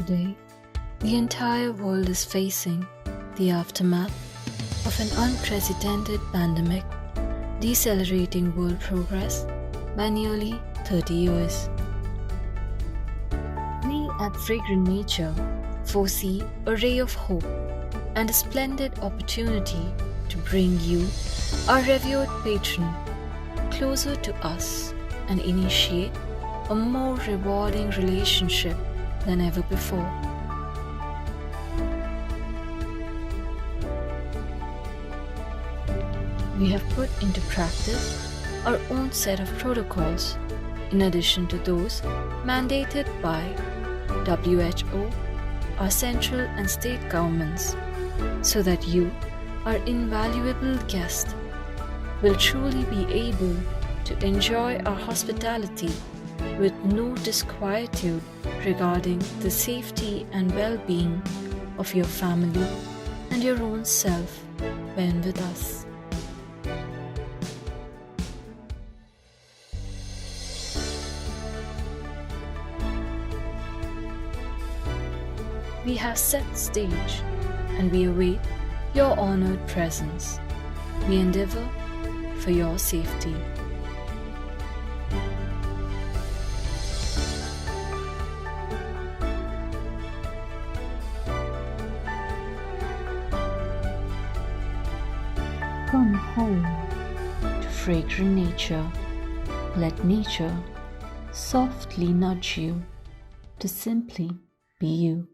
Today, the entire world is facing the aftermath of an unprecedented pandemic, decelerating world progress by nearly 30 years. We at Fragrant Nature foresee a ray of hope and a splendid opportunity to bring you, our revered patron, closer to us and initiate a more rewarding relationship than ever before. We have put into practice our own set of protocols in addition to those mandated by WHO, our central and state governments, so that you, our invaluable guest, will truly be able to enjoy our hospitality with no disquietude regarding the safety and well-being of your family and your own self when with us. We have set stage and we await your honored presence. We endeavor for your safety. Come home to fragrant nature. Let nature softly nudge you to simply be you.